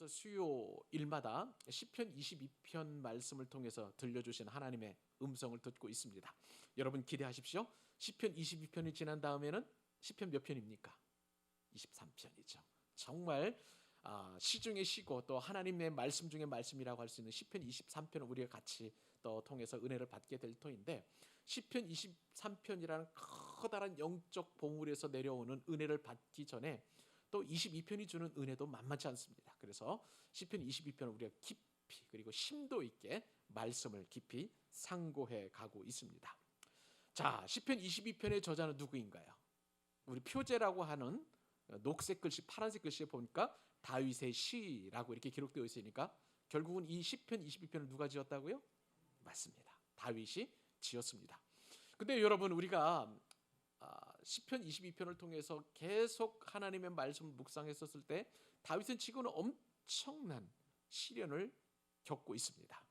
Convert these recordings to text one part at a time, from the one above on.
주님께서 수요일마다 시편 22편 말씀을 통해서 들려주신 하나님의 음성을 듣고 있습니다. 여러분 기대하십시오. 시편 22편이 지난 다음에는 시편 몇 편입니까? 23편이죠. 정말 시중의 시고 또 하나님의 말씀 중의 말씀이라고 할 수 있는 시편 23편을 우리가 같이 또 통해서 은혜를 받게 될 터인데, 시편 23편이라는 커다란 영적 봉우리에서 내려오는 은혜를 받기 전에 또 22편이 주는 은혜도 만만치 않습니다. 그래서 시편 22편을 우리가 깊이 그리고 심도 있게 말씀을 깊이 상고해 가고 있습니다. 자, 시편 22편의 저자는 누구인가요? 우리 표제라고 하는 녹색 글씨, 파란색 글씨에 보니까 다윗의 시라고 이렇게 기록되어 있으니까 결국은 이 시편 22편을 누가 지었다고요? 맞습니다. 다윗이 지었습니다. 근데 여러분, 우리가 시편 22편을 통해서 계속 하나님의 말씀을 묵상했었을 때 다윗은 지금은 엄청난 시련을 겪고 있습니다.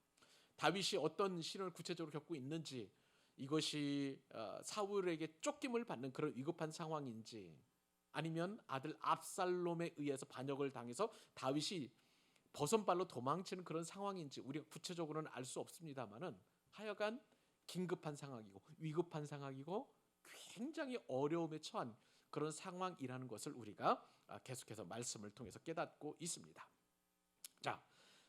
다윗이 어떤 시련을 구체적으로 겪고 있는지, 이것이 사울에게 쫓김을 받는 그런 위급한 상황인지, 아니면 아들 압살롬에 의해서 반역을 당해서 다윗이 버선발로 도망치는 그런 상황인지 우리가 구체적으로는 알 수 없습니다만은, 하여간 긴급한 상황이고 위급한 상황이고 굉장히 어려움에 처한 그런 상황이라는 것을 우리가 계속해서 말씀을 통해서 깨닫고 있습니다. 자,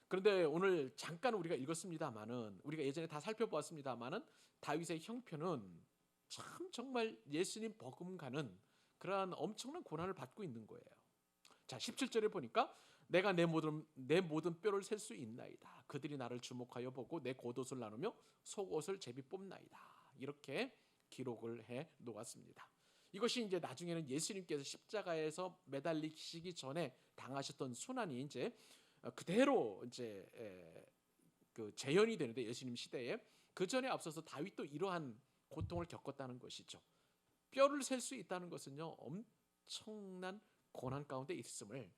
그런데 오늘 잠깐 우리가 읽었습니다만은, 우리가 예전에 다 살펴보았습니다만은, 다윗의 형편은 참 정말 예수님 버금가는 그러한 엄청난 고난을 받고 있는 거예요. 자, 17절에 보니까 내가 내 모든 뼈를 셀 수 있나이다. 그들이 나를 주목하여 보고 내 겉옷을 나누며 속옷을 제비 뽑나이다. 이렇게 기록을 해 놓았습니다. 이것이 이제 나중에는 예수님께서 십자가에서 매달리시기 전에 당하셨던 순환이 이제 그대로 이제 그 재현이 되는데, 예수님 시대에 그 전에 앞서서 다윗도 이러한 고통을 겪었다는 것이죠. 뼈를 셀 수 있다는 것은요, 엄청난 고난 가운데 있음을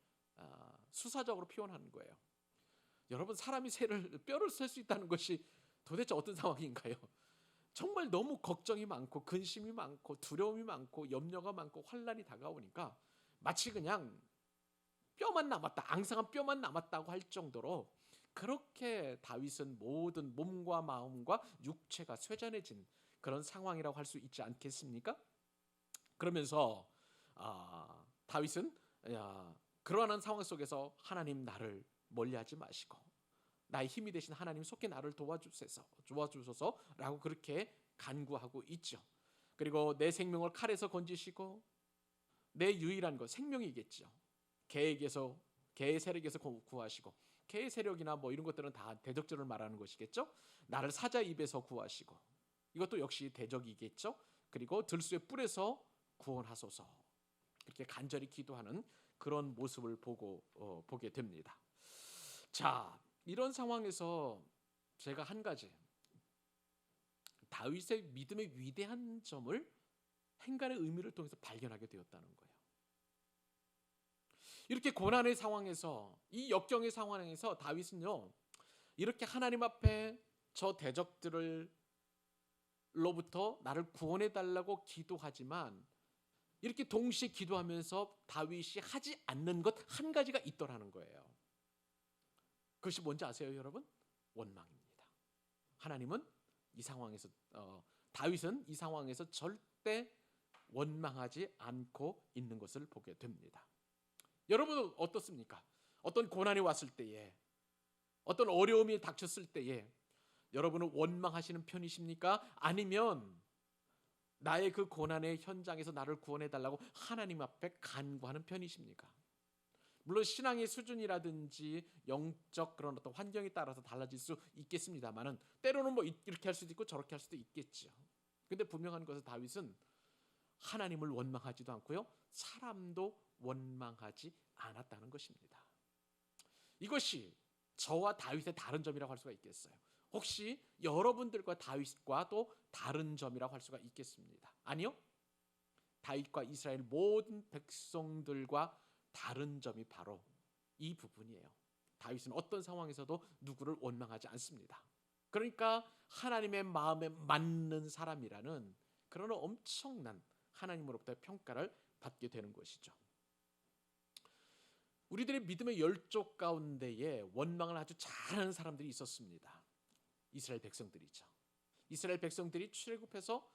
수사적으로 표현하는 거예요. 여러분, 사람이 뼈를 셀 수 있다는 것이 도대체 어떤 상황인가요? 정말 너무 걱정이 많고 근심이 많고 두려움이 많고 염려가 많고 환난이 다가오니까 마치 그냥 뼈만 남았다, 앙상한 뼈만 남았다고 할 정도로 그렇게 다윗은 모든 몸과 마음과 육체가 쇠잔해진 그런 상황이라고 할 수 있지 않겠습니까? 그러면서 다윗은 그러한 상황 속에서 하나님, 나를 멀리하지 마시고 나의 힘이 되신 하나님 속히 나를 도와주소서라고 그렇게 간구하고 있죠. 그리고 내 생명을 칼에서 건지시고, 내 유일한 것 생명이겠죠. 개의 세력에서 구하시고, 개의 세력이나 뭐 이런 것들은 다 대적절을 말하는 것이겠죠. 나를 사자 입에서 구하시고, 이것도 역시 대적이겠죠. 그리고 들소의 뿔에서 구원하소서, 그렇게 간절히 기도하는 그런 모습을 보게 됩니다. 자, 이런 상황에서 제가 한 가지 다윗의 믿음의 위대한 점을 행간의 의미를 통해서 발견하게 되었다는 거예요. 이렇게 고난의 상황에서, 이 역경의 상황에서 다윗은요, 이렇게 하나님 앞에 저 대적들로부터 나를 구원해 달라고 기도하지만, 이렇게 동시에 기도하면서 다윗이 하지 않는 것 한 가지가 있더라는 거예요. 그것이 뭔지 아세요, 여러분? 원망입니다. 하나님은 이 상황에서 다윗은 이 상황에서 절대 원망하지 않고 있는 것을 보게 됩니다. 여러분은 어떻습니까? 어떤 고난이 왔을 때에, 어떤 어려움이 닥쳤을 때에 여러분은 원망하시는 편이십니까? 아니면 나의 그 고난의 현장에서 나를 구원해 달라고 하나님 앞에 간구하는 편이십니까? 물론 신앙의 수준이라든지 영적 그런 어떤 환경에 따라서 달라질 수 있겠습니다만은, 때로는 뭐 이렇게 할 수도 있고 저렇게 할 수도 있겠죠. 근데 분명한 것은 다윗은 하나님을 원망하지도 않고요, 사람도 원망하지 않았다는 것입니다. 이것이 저와 다윗의 다른 점이라고 할 수가 있겠어요? 혹시 여러분들과 다윗과 또 다른 점이라고 할 수가 있겠습니다? 아니요. 다윗과 이스라엘 모든 백성들과 다른 점이 바로 이 부분이에요. 다윗은 어떤 상황에서도 누구를 원망하지 않습니다. 그러니까 하나님의 마음에 맞는 사람이라는 그런 엄청난 하나님으로부터 평가를 받게 되는 것이죠. 우리들의 믿음의 열조 가운데에 원망을 아주 잘하는 사람들이 있었습니다. 이스라엘 백성들이죠. 이스라엘 백성들이 출애굽해서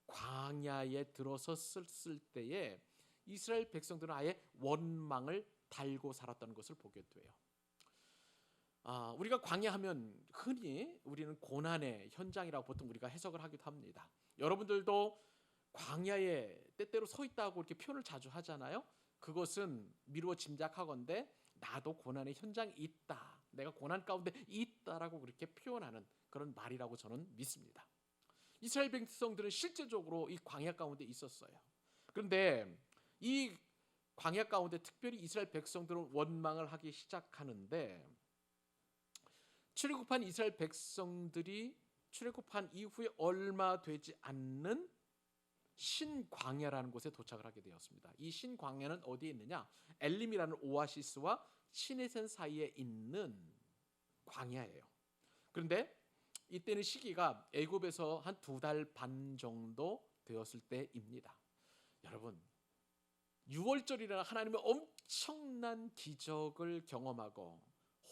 광야에 들어섰을 때에 이스라엘 백성들은 아예 원망을 달고 살았던 것을 보게 돼요. 우리가 광야하면 흔히 우리는 고난의 현장이라고 보통 우리가 해석을 하기도 합니다. 여러분들도 광야에 때때로 서 있다고 이렇게 표현을 자주 하잖아요. 그것은 미루어 짐작하건대 나도 고난의 현장에 있다, 내가 고난 가운데 있다라고 그렇게 표현하는 그런 말이라고 저는 믿습니다. 이스라엘 백성들은 실제적으로 이 광야 가운데 있었어요. 그런데 이 광야 가운데 특별히 이스라엘 백성들은 원망을 하기 시작하는데, 출애굽한 이스라엘 백성들이 출애굽한 이후에 얼마 되지 않는 신광야라는 곳에 도착을 하게 되었습니다. 이 신광야는 어디에 있느냐? 엘림이라는 오아시스와 시내산 사이에 있는 광야예요. 그런데 이때는 시기가 애굽에서 한 2달 반 정도 되었을 때입니다. 여러분, 6월절이라는 하나님의 엄청난 기적을 경험하고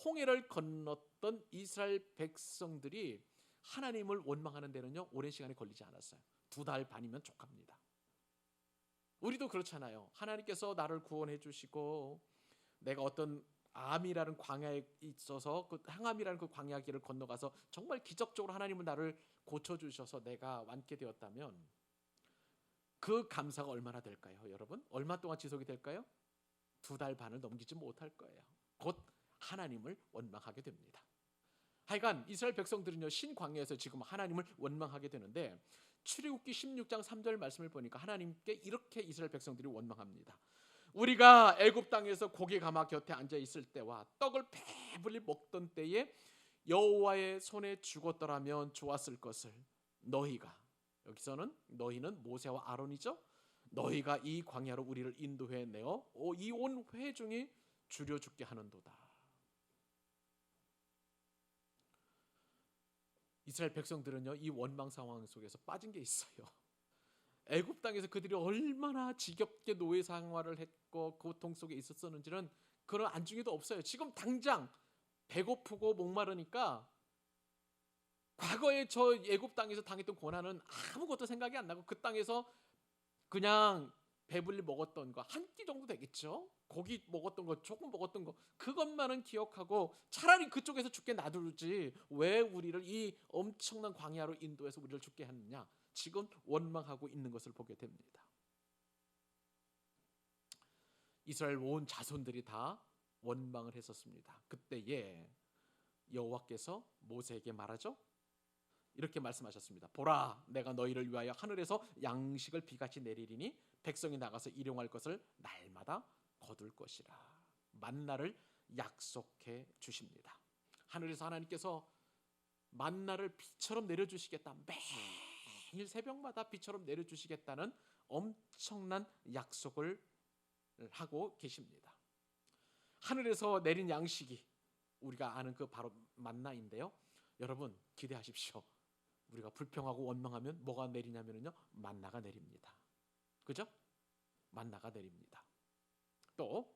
홍해를 건넜던 이스라엘 백성들이 하나님을 원망하는 데는요, 오랜 시간이 걸리지 않았어요. 2달 반이면 족합니다. 우리도 그렇잖아요. 하나님께서 나를 구원해 주시고 내가 어떤 암이라는 광야에 있어서 그 항암이라는 그 광야 길을 건너가서 정말 기적적으로 하나님은 나를 고쳐주셔서 내가 완쾌 되었다면 그 감사가 얼마나 될까요? 여러분, 얼마 동안 지속이 될까요? 2달 반을 넘기지 못할 거예요. 곧 하나님을 원망하게 됩니다. 하여간 이스라엘 백성들은요, 신광야에서 지금 하나님을 원망하게 되는데, 출애굽기 16장 3절 말씀을 보니까 하나님께 이렇게 이스라엘 백성들이 원망합니다. 우리가 애굽 땅에서 고기 가마 곁에 앉아 있을 때와 떡을 배불리 먹던 때에 여호와의 손에 죽었더라면 좋았을 것을 너희가, 여기서는 너희는 모세와 아론이죠. 너희가 이 광야로 우리를 인도해 내어 이 온 회중이 줄여 죽게 하는도다. 이스라엘 백성들은요, 이 원망 상황 속에서 빠진 게 있어요. 애굽 땅에서 그들이 얼마나 지겹게 노예 생활을 했고 고통 속에 있었는지는 그런 안중에도 없어요. 지금 당장 배고프고 목마르니까 과거에 저 애굽 땅에서 당했던 고난은 아무것도 생각이 안 나고 그 땅에서 그냥 배불리 먹었던 거 한 끼 정도 되겠죠. 고기 먹었던 거, 조금 먹었던 거, 그것만은 기억하고 차라리 그쪽에서 죽게 놔두지 왜 우리를 이 엄청난 광야로 인도해서 우리를 죽게 하느냐, 지금 원망하고 있는 것을 보게 됩니다. 이스라엘 온 자손들이 다 원망을 했었습니다. 그때에 여호와께서 모세에게 말하죠. 이렇게 말씀하셨습니다. 보라, 내가 너희를 위하여 하늘에서 양식을 비같이 내리리니 백성이 나가서 일용할 것을 날마다 거둘 것이라. 만나를 약속해 주십니다. 하늘에서 하나님께서 만나를 비처럼 내려주시겠다, 매일 새벽마다 비처럼 내려주시겠다는 엄청난 약속을 하고 계십니다. 하늘에서 내린 양식이 우리가 아는 그 바로 만나인데요. 여러분, 기대하십시오. 우리가 불평하고 원망하면 뭐가 내리냐면요, 만나가 내립니다. 그죠? 만나가 내립니다. 또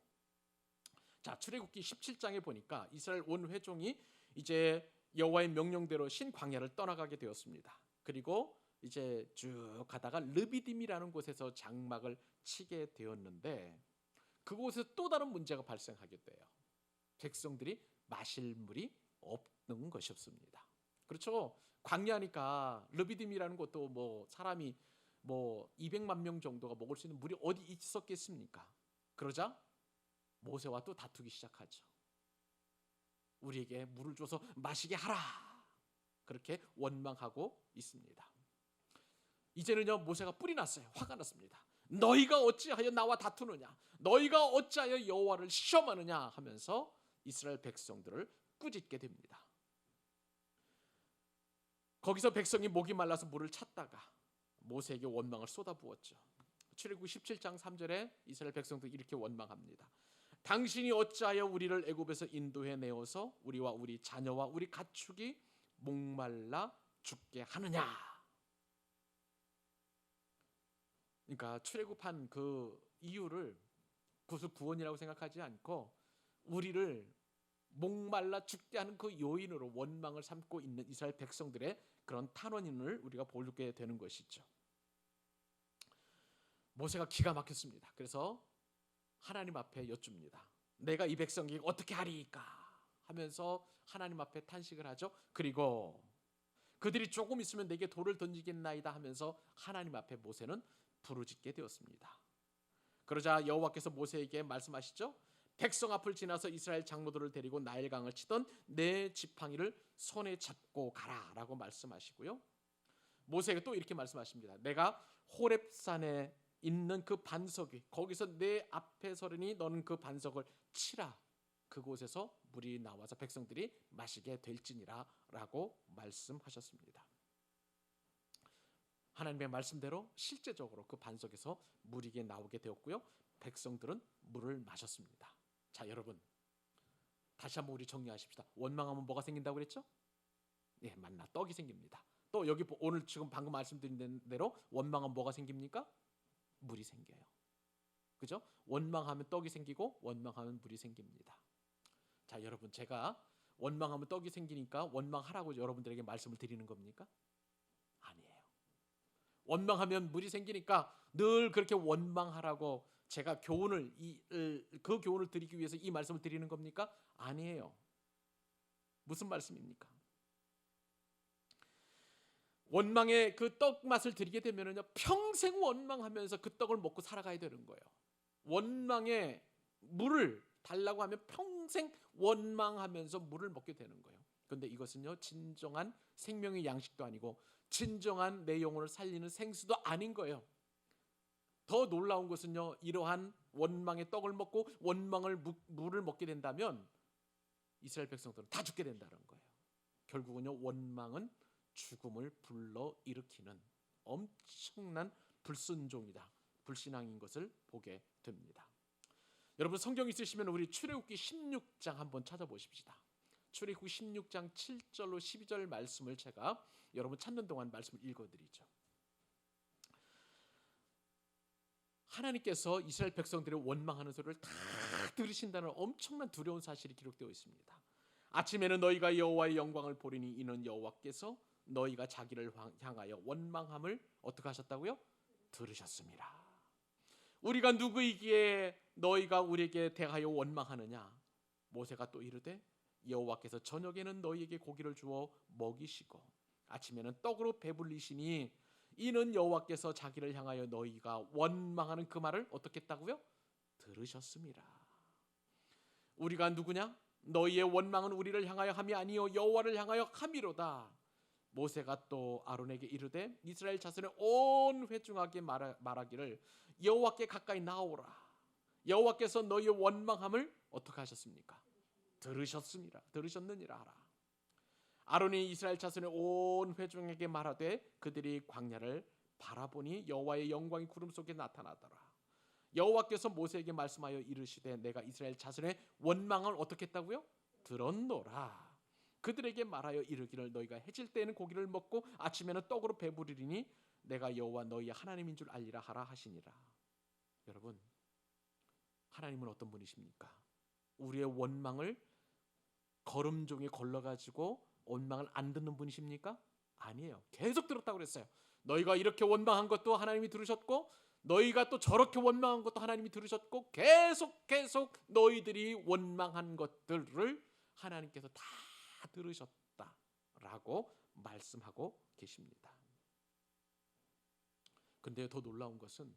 출애굽기 17장에 보니까 이스라엘 온 회중이 이제 여호와의 명령대로 신광야를 떠나가게 되었습니다. 그리고 이제 쭉 가다가 르비딤이라는 곳에서 장막을 치게 되었는데, 그곳에서 또 다른 문제가 발생하게 돼요. 백성들이 마실 물이 없는 것이었습니다. 그렇죠? 광야니까 르비딤이라는 곳도 뭐 사람이 200만 명 정도가 먹을 수 있는 물이 어디 있었겠습니까? 그러자 모세와 또 다투기 시작하죠. 우리에게 물을 줘서 마시게 하라, 그렇게 원망하고 있습니다. 이제는요, 모세가 뿔이 났어요. 화가 났습니다. 너희가 어찌하여 나와 다투느냐, 너희가 어찌하여 여호와를 시험하느냐 하면서 이스라엘 백성들을 꾸짖게 됩니다. 거기서 백성이 목이 말라서 물을 찾다가 모세에게 원망을 쏟아부었죠. 출애굽기 17장 3절에 이스라엘 백성들이 이렇게 원망합니다. 당신이 어찌하여 우리를 애굽에서 인도해 내어서 우리와 우리 자녀와 우리 가축이 목말라 죽게 하느냐. 그러니까 출애굽한 그 이유를 그것을 구원이라고 생각하지 않고 우리를 목말라 죽게 하는 그 요인으로 원망을 삼고 있는 이스라엘 백성들의 그런 탄원인을 우리가 보게 되는 것이죠. 모세가 기가 막혔습니다. 그래서 하나님 앞에 여쭙니다. 내가 이 백성에게 어떻게 하리까 하면서 하나님 앞에 탄식을 하죠. 그리고 그들이 조금 있으면 내게 돌을 던지겠나이다 하면서 하나님 앞에 모세는 부르짖게 되었습니다. 그러자 여호와께서 모세에게 말씀하시죠. 백성 앞을 지나서 이스라엘 장로들을 데리고 나일강을 치던 내 지팡이를 손에 잡고 가라라고 말씀하시고요. 모세가 또 이렇게 말씀하십니다. 내가 호렙산에 있는 그 반석이 거기서 내 앞에 서려니 너는 그 반석을 치라. 그곳에서 물이 나와서 백성들이 마시게 될지니라 라고 말씀하셨습니다. 하나님의 말씀대로 실제적으로 그 반석에서 물이 나오게 되었고요. 백성들은 물을 마셨습니다. 자, 여러분 다시 한번 우리 정리하십시다. 원망하면 뭐가 생긴다고 그랬죠? 예, 만나 떡이 생깁니다. 또 여기 오늘 지금 방금 말씀드린 대로 원망하면 뭐가 생깁니까? 물이 생겨요. 그죠? 원망하면 떡이 생기고 원망하면 물이 생깁니다. 자, 여러분 제가 원망하면 떡이 생기니까 원망하라고 여러분들에게 말씀을 드리는 겁니까? 아니에요. 원망하면 물이 생기니까 늘 그렇게 원망하라고 제가 그 교훈을 드리기 위해서 이 말씀을 드리는 겁니까? 아니에요. 무슨 말씀입니까? 원망의 그 떡 맛을 드리게 되면은요 평생 원망하면서 그 떡을 먹고 살아가야 되는 거예요. 원망의 물을 달라고 하면 평생 원망하면서 물을 먹게 되는 거예요. 그런데 이것은요 진정한 생명의 양식도 아니고 진정한 내 영혼을 살리는 생수도 아닌 거예요. 더 놀라운 것은요 이러한 원망의 떡을 먹고 원망을 물을 먹게 된다면 이스라엘 백성들은 다 죽게 된다는 거예요. 결국은요 원망은 죽음을 불러일으키는 엄청난 불순종이다, 불신앙인 것을 보게 됩니다. 여러분 성경 있으시면 우리 출애굽기 16장 한번 찾아보십시다. 출애굽기 16장 7절로 12절 말씀을 제가 여러분 찾는 동안 말씀을 읽어드리죠. 하나님께서 이스라엘 백성들의 원망하는 소리를 다 들으신다는 엄청난 두려운 사실이 기록되어 있습니다. 아침에는 너희가 여호와의 영광을 보리니 이는 여호와께서 너희가 자기를 향하여 원망함을 어떻게 하셨다고요? 들으셨습니다. 우리가 누구이기에 너희가 우리에게 대하여 원망하느냐? 모세가 또 이르되 여호와께서 저녁에는 너희에게 고기를 주어 먹이시고 아침에는 떡으로 배불리시니 이는 여호와께서 자기를 향하여 너희가 원망하는 그 말을 어떻게 했다고요? 들으셨습니다. 우리가 누구냐? 너희의 원망은 우리를 향하여 함이 아니요 여호와를 향하여 함이로다. 모세가 또 아론에게 이르되 이스라엘 자손의 온 회중하게 말하기를 여호와께 가까이 나오라. 여호와께서 너희의 원망함을 어떻게 하셨습니까? 들으셨습니다. 들으셨느니라 하라. 아론이 이스라엘 자손의 온 회중에게 말하되 그들이 광야를 바라보니 여호와의 영광이 구름 속에 나타나더라. 여호와께서 모세에게 말씀하여 이르시되 내가 이스라엘 자손의 원망을 어떻게 했다고요? 들었노라. 그들에게 말하여 이르기를 너희가 해질 때에는 고기를 먹고 아침에는 떡으로 배부르리니 내가 여호와 너희의 하나님인 줄 알리라 하라 하시니라. 여러분 하나님은 어떤 분이십니까? 우리의 원망을 걸음종에 걸러가지고 원망을 안 듣는 분이십니까? 아니에요. 계속 들었다고 그랬어요. 너희가 이렇게 원망한 것도 하나님이 들으셨고 너희가 또 저렇게 원망한 것도 하나님이 들으셨고 계속 너희들이 원망한 것들을 하나님께서 다 들으셨다라고 말씀하고 계십니다. 근데 더 놀라운 것은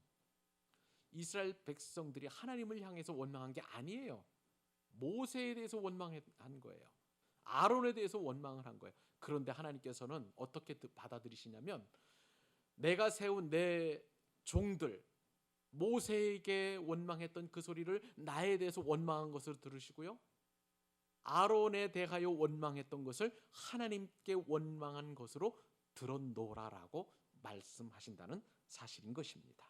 이스라엘 백성들이 하나님을 향해서 원망한 게 아니에요. 모세에 대해서 원망한 거예요. 아론에 대해서 원망을 한 거예요. 그런데 하나님께서는 어떻게 받아들이시냐면 내가 세운 내 종들 모세에게 원망했던 그 소리를 나에 대해서 원망한 것을 들으시고요. 아론에 대하여 원망했던 것을 하나님께 원망한 것으로 들어놓으라라고 말씀하신다는 사실인 것입니다.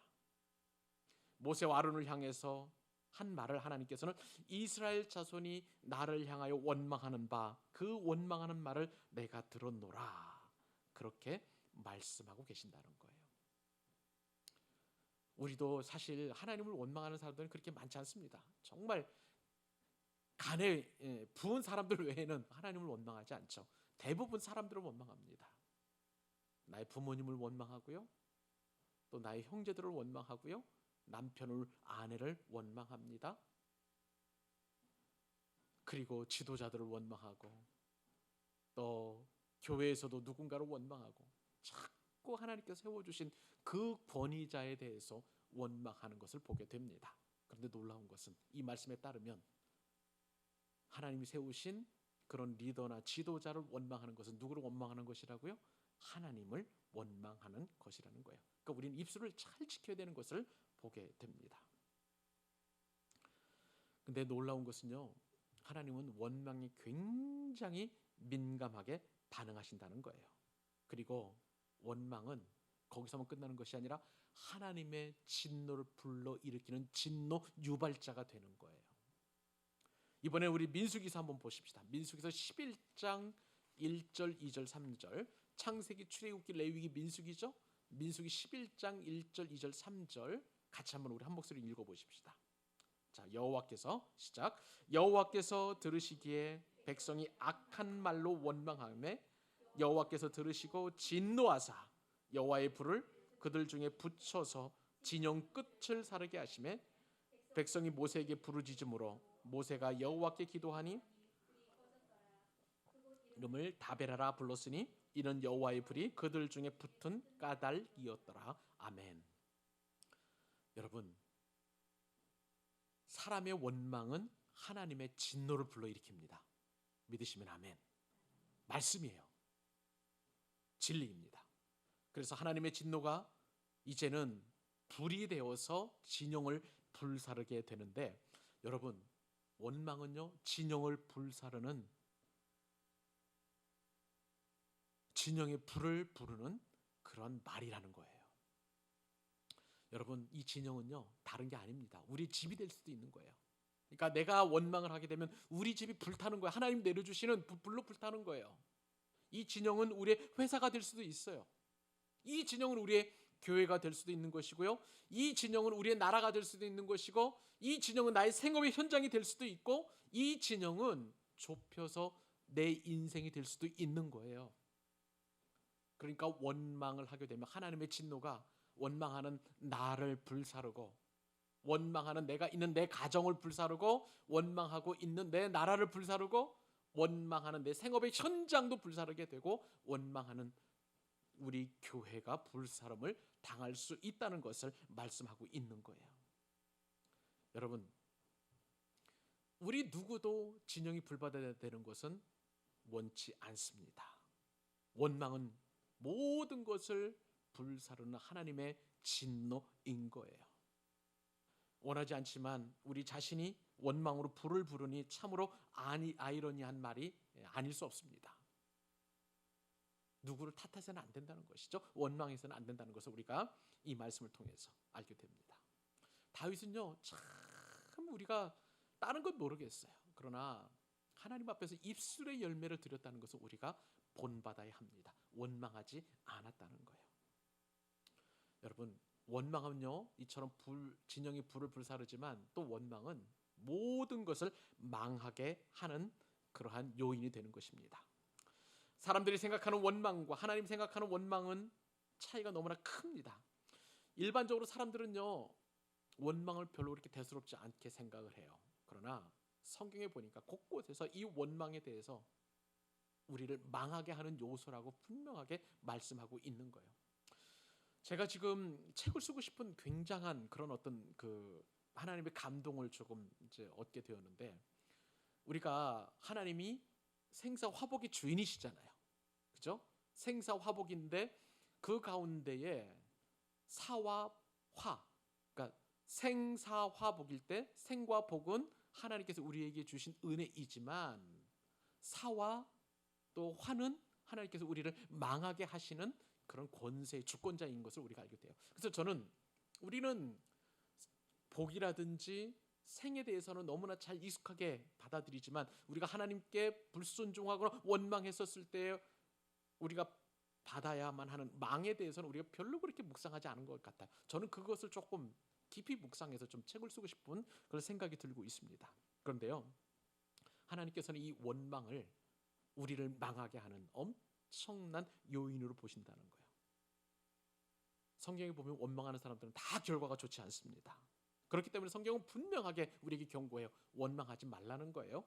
모세와 아론을 향해서 한 말을 하나님께서는 이스라엘 자손이 나를 향하여 원망하는 바 그 원망하는 말을 내가 들어놓으라 그렇게 말씀하고 계신다는 거예요. 우리도 사실 하나님을 원망하는 사람들은 그렇게 많지 않습니다. 정말 간에 부은 사람들 외에는 하나님을 원망하지 않죠. 대부분 사람들을 원망합니다. 나의 부모님을 원망하고요. 또 나의 형제들을 원망하고요. 남편을, 아내를 원망합니다. 그리고 지도자들을 원망하고 또 교회에서도 누군가를 원망하고 자꾸 하나님께서 세워주신 그 권위자에 대해서 원망하는 것을 보게 됩니다. 그런데 놀라운 것은 이 말씀에 따르면 하나님이 세우신 그런 리더나 지도자를 원망하는 것은 누구를 원망하는 것이라고요? 하나님을 원망하는 것이라는 거예요. 그러니까 우리는 입술을 잘 지켜야 되는 것을 보게 됩니다. 근데 놀라운 것은요, 하나님은 원망에 굉장히 민감하게 반응하신다는 거예요. 그리고 원망은 거기서만 끝나는 것이 아니라 하나님의 진노를 불러일으키는 진노 유발자가 되는 거예요. 이번에 우리 민수기서 한번 보십시다. 민수기서 11장 1절, 2절, 3절. 창세기, 출애굽기, 레위기, 민수기죠. 민수기 11장 1절, 2절, 3절 같이 한번 우리 한 목소리 읽어보십시다. 자, 여호와께서 시작. 여호와께서 들으시기에 백성이 악한 말로 원망하매 여호와께서 들으시고 진노하사 여호와의 불을 그들 중에 붙여서 진영 끝을 사르게 하시매 백성이 모세에게 부르짖음으로 모세가 여호와께 기도하니 이름을 다베라라 불렀으니 이는 여호와의 불이 그들 중에 붙은 까닭이었더라. 아멘. 여러분, 사람의 원망은 하나님의 진노를 불러일으킵니다. 믿으시면 아멘. 말씀이에요. 진리입니다. 그래서 하나님의 진노가 이제는 불이 되어서 진영을 불사르게 되는데, 여러분, 원망은요 진영을 불사르는, 진영의 불을 부르는 그런 말이라는 거예요. 여러분, 이 진영은요 다른 게 아닙니다. 우리 집이 될 수도 있는 거예요. 그러니까 내가 원망을 하게 되면 우리 집이 불타는 거예요. 하나님 내려주시는 불로 불타는 거예요. 이 진영은 우리의 회사가 될 수도 있어요. 이 진영은 우리의 교회가 될 수도 있는 것이고요. 이 진영은 우리의 나라가 될 수도 있는 것이고, 이 진영은 나의 생업의 현장이 될 수도 있고, 이 진영은 좁혀서 내 인생이 될 수도 있는 거예요. 그러니까 원망을 하게 되면 하나님의 진노가 원망하는 나를 불사르고, 원망하는 내가 있는 내 가정을 불사르고, 원망하고 있는 내 나라를 불사르고, 원망하는 내 생업의 현장도 불사르게 되고, 원망하는 우리 교회가 불사름을 당할 수 있다는 것을 말씀하고 있는 거예요. 여러분, 우리 누구도 진영이 불받아야 되는 것은 원치 않습니다. 원망은 모든 것을 불사르는 하나님의 진노인 거예요. 원하지 않지만 우리 자신이 원망으로 불을 부르니 참으로 아이러니한 말이 아닐 수 없습니다. 누구를 탓해서는 안 된다는 것이죠. 원망해서는 안 된다는 것을 우리가 이 말씀을 통해서 알게 됩니다. 다윗은요 참 우리가 다른 건 모르겠어요. 그러나 하나님 앞에서 입술의 열매를 드렸다는 것을 우리가 본받아야 합니다. 원망하지 않았다는 거예요. 여러분, 원망은요 이처럼 진영이 불을 불사르지만 또 원망은 모든 것을 망하게 하는 그러한 요인이 되는 것입니다. 사람들이 생각하는 원망과 하나님 생각하는 원망은 차이가 너무나 큽니다. 일반적으로 사람들은요 원망을 별로 그렇게 대수롭지 않게 생각을 해요. 그러나 성경에 보니까 곳곳에서 이 원망에 대해서 우리를 망하게 하는 요소라고 분명하게 말씀하고 있는 거예요. 제가 지금 책을 쓰고 싶은 굉장한 그런 어떤 그 하나님의 감동을 조금 이제 얻게 되었는데, 우리가 하나님이 생사화복의 주인이시잖아요. 그죠? 생사화복인데 그 가운데에 사와 화, 그러니까 생사화복일 때 생과 복은 하나님께서 우리에게 주신 은혜이지만 사와 또 화는 하나님께서 우리를 망하게 하시는 그런 권세의 주권자인 것을 우리가 알게 돼요. 그래서 저는 우리는 복이라든지 생에 대해서는 너무나 잘 익숙하게 받아들이지만 우리가 하나님께 불순종하거나 원망했었을 때 우리가 받아야만 하는 망에 대해서는 우리가 별로 그렇게 묵상하지 않은 것 같아요. 저는 그것을 조금 깊이 묵상해서 좀 책을 쓰고 싶은 그런 생각이 들고 있습니다. 그런데요, 하나님께서는 이 원망을 우리를 망하게 하는 엄청난 요인으로 보신다는 거예요. 성경에 보면 원망하는 사람들은 다 결과가 좋지 않습니다. 그렇기 때문에 성경은 분명하게 우리에게 경고해요. 원망하지 말라는 거예요.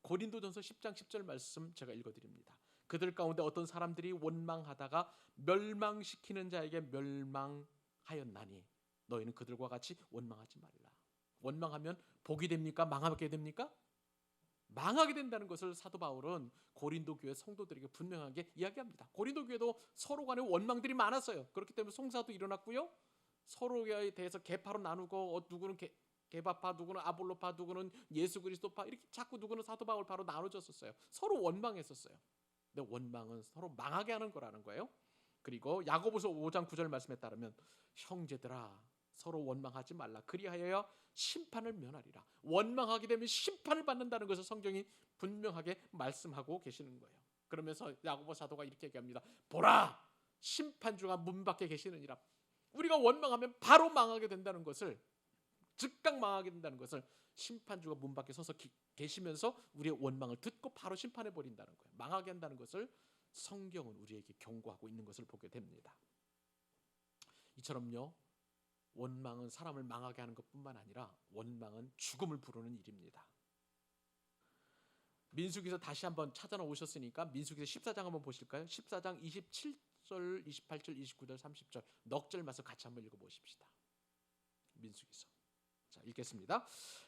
고린도전서 10장 10절 말씀 제가 읽어드립니다. 그들 가운데 어떤 사람들이 원망하다가 멸망시키는 자에게 멸망하였나니 너희는 그들과 같이 원망하지 말라. 원망하면 복이 됩니까? 망하게 됩니까? 망하게 된다는 것을 사도 바울은 고린도 교회 성도들에게 분명하게 이야기합니다. 고린도 교회도 서로 간에 원망들이 많았어요. 그렇기 때문에 송사도 일어났고요. 서로에 대해서 계파로 나누고 누구는 게바파, 누구는 아볼로파, 누구는 예수 그리스도파 이렇게 자꾸 누구는 사도 바울파로 나눠졌었어요. 서로 원망했었어요. 근데 원망은 서로 망하게 하는 거라는 거예요. 그리고 야고보서 5장 9절 말씀에 따르면 형제들아 서로 원망하지 말라. 그리하여야 심판을 면하리라. 원망하게 되면 심판을 받는다는 것을 성경이 분명하게 말씀하고 계시는 거예요. 그러면서 야고보 사도가 이렇게 얘기합니다. 보라 심판주가 문 밖에 계시느니라. 우리가 원망하면 바로 망하게 된다는 것을, 즉각 망하게 된다는 것을 심판주가 문 밖에 서서 계시면서 우리의 원망을 듣고 바로 심판해 버린다는 거예요. 망하게 한다는 것을 성경은 우리에게 경고하고 있는 것을 보게 됩니다. 이처럼요, 원망은 사람을 망하게 하는 것뿐만 아니라 원망은 죽음을 부르는 일입니다. 민수기서 다시 한번 찾아오셨으니까 민수기서 14장 한번 보실까요? 14장 27절, 28절, 29절, 30절 넉 절 말씀 같이 한번 읽어보십시다. 민수기서. 자, 읽겠습니다.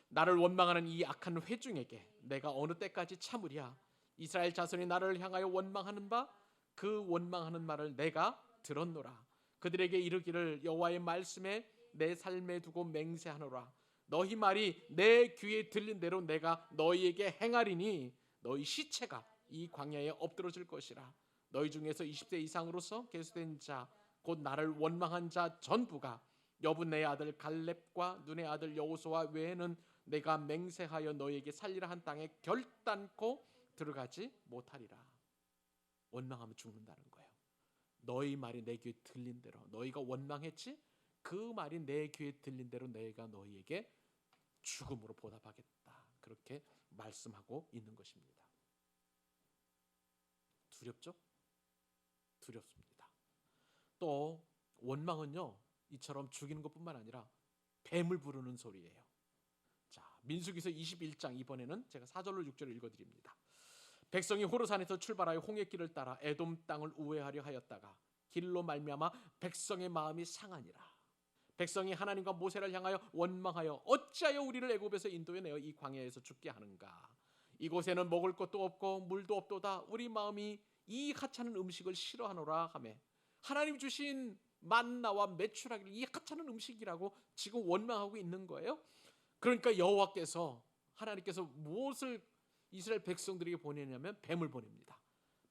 나를 원망하는 이 악한 회중에게 내가 어느 때까지 참으랴. 이스라엘 자손이 나를 향하여 원망하는 바 그 원망하는 말을 내가 들었노라. 그들에게 이르기를 여호와의 말씀에 내 삶에 두고 맹세하노라. 너희 말이 내 귀에 들린 대로 내가 너희에게 행하리니 너희 시체가 이 광야에 엎드러질 것이라. 너희 중에서 20세 이상으로서 계수된 자 곧 나를 원망한 자 전부가 여분의 아들 갈렙과 눈의 아들 여호수아 외에는 내가 맹세하여 너희에게 살리라 한 땅에 결단코 들어가지 못하리라. 원망하면 죽는다는 거예요. 너희 말이 내 귀에 들린 대로, 너희가 원망했지? 그 말이 내 귀에 들린 대로 내가 너희에게 죽음으로 보답하겠다. 그렇게 말씀하고 있는 것입니다. 두렵죠? 두렵습니다. 또 원망은요, 이처럼 죽이는 것뿐만 아니라 뱀을 부르는 소리예요. 자, 민수기서 21장 이번에는 제가 4절로 6절을 읽어드립니다. 백성이 호르산에서 출발하여 홍해길을 따라 에돔 땅을 우회하려 하였다가 길로 말미암아 백성의 마음이 상하니라. 백성이 하나님과 모세를 향하여 원망하여 어찌하여 우리를 애굽에서 인도해내어 이 광야에서 죽게 하는가. 이곳에는 먹을 것도 없고 물도 없도다. 우리 마음이 이 하찮은 음식을 싫어하노라 하며 하나님 주신 만나와 메추라기를 이 하찮은 음식이라고 지금 원망하고 있는 거예요. 그러니까 여호와께서, 하나님께서 무엇을 이스라엘 백성들에게 보내냐면 뱀을 보냅니다.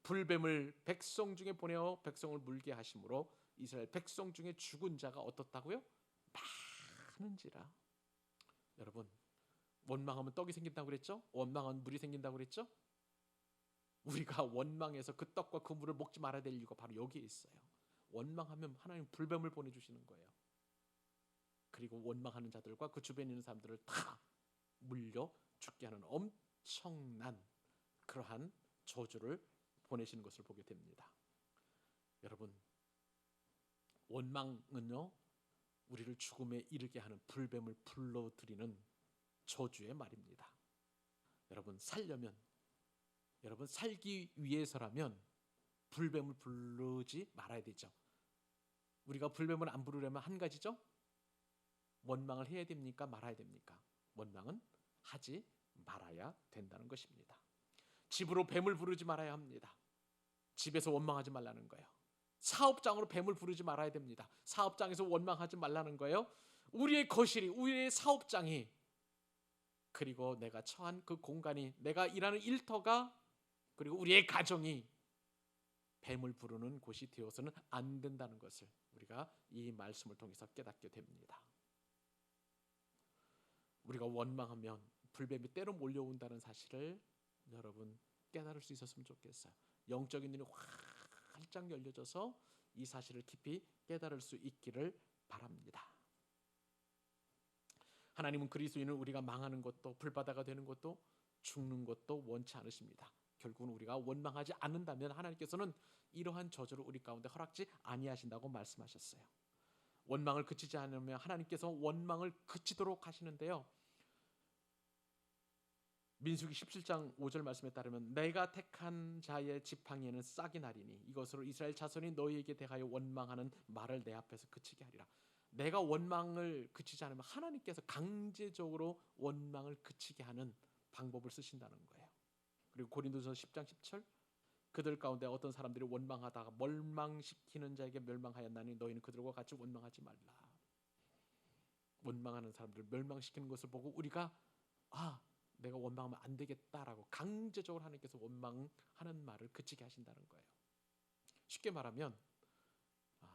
불뱀을 백성 중에 보내어 백성을 물게 하심으로 이스라엘 백성 중에 죽은 자가 어떻다고요? 많은지라. 여러분, 원망하면 떡이 생긴다고 그랬죠? 원망하면 물이 생긴다고 그랬죠? 우리가 원망해서 그 떡과 그 물을 먹지 말아야 될 이유가 바로 여기에 있어요. 원망하면 하나님 불뱀을 보내주시는 거예요. 그리고 원망하는 자들과 그 주변에 있는 사람들을 다 물려 죽게 하는 엄청난 그러한 저주를 보내시는 것을 보게 됩니다. 여러분, 원망은요, 우리를 죽음에 이르게 하는 불뱀을 불러들이는 저주의 말입니다. 여러분, 여러분 살기 위해서라면 불뱀을 부르지 말아야 되죠. 우리가 불뱀을 안 부르려면 한 가지죠. 원망을 해야 됩니까? 말아야 됩니까? 원망은 하지 말아야 된다는 것입니다. 집으로 뱀을 부르지 말아야 합니다. 집에서 원망하지 말라는 거예요. 사업장으로 뱀을 부르지 말아야 됩니다. 사업장에서 원망하지 말라는 거예요. 우리의 거실이, 우리의 사업장이, 그리고 내가 처한 그 공간이, 내가 일하는 일터가, 그리고 우리의 가정이 뱀을 부르는 곳이 되어서는 안 된다는 것을 우리가 이 말씀을 통해서 깨닫게 됩니다. 우리가 원망하면 불뱀이 때로 몰려온다는 사실을 여러분 깨달을 수 있었으면 좋겠어요. 영적인 눈이 활짝 열려져서 이 사실을 깊이 깨달을 수 있기를 바랍니다. 하나님은 그리스도인을 우리가 망하는 것도, 불바다가 되는 것도, 죽는 것도 원치 않으십니다. 결국은 우리가 원망하지 않는다면 하나님께서는 이러한 저주를 우리 가운데 허락지 아니하신다고 말씀하셨어요. 원망을 그치지 않으면 하나님께서 원망을 그치도록 하시는데요. 민수기 17장 5절 말씀에 따르면 내가 택한 자의 지팡이에는 싹이 나리니 이것으로 이스라엘 자손이 너희에게 대하여 원망하는 말을 내 앞에서 그치게 하리라. 내가 원망을 그치지 않으면 하나님께서 강제적으로 원망을 그치게 하는 방법을 쓰신다는 거예요. 그리고 고린도서 10장 10절 그들 가운데 어떤 사람들이 원망하다가 멸망시키는 자에게 멸망하였나니 너희는 그들과 같이 원망하지 말라. 원망하는 사람들을 멸망시키는 것을 보고 우리가 내가 원망하면 안 되겠다라고 강제적으로 하나님께서 원망하는 말을 그치게 하신다는 거예요. 쉽게 말하면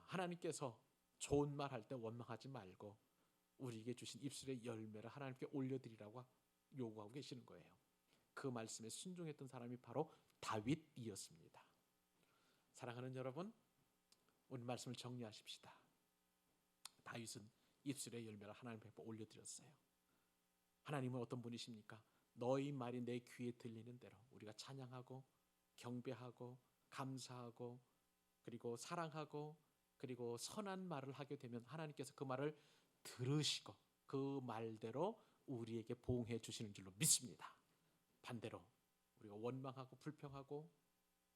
하나님께서 좋은 말 할 때 원망하지 말고 우리에게 주신 입술의 열매를 하나님께 올려드리라고 요구하고 계시는 거예요. 그 말씀에 순종했던 사람이 바로 다윗이었습니다. 사랑하는 여러분, 오늘 말씀을 정리하십시다. 다윗은 입술의 열매를 하나님 앞에 올려드렸어요. 하나님은 어떤 분이십니까? 너희 말이 내 귀에 들리는 대로 우리가 찬양하고 경배하고 감사하고 그리고 사랑하고 그리고 선한 말을 하게 되면 하나님께서 그 말을 들으시고 그 말대로 우리에게 보응해 주시는 줄로 믿습니다. 반대로 우리가 원망하고 불평하고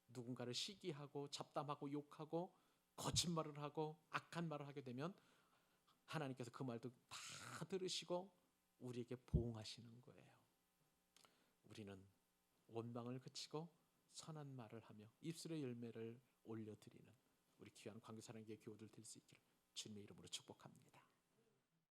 누군가를 시기하고 잡담하고 욕하고 거친 말을 하고 악한 말을 하게 되면 하나님께서 그 말도 다 들으시고 우리에게 보응하시는 거예요. 우리는 원망을 그치고 선한 말을 하며 입술의 열매를 올려드리는 우리 귀한 광교사랑교회 교우들 될 수 있기를 주님의 이름으로 축복합니다.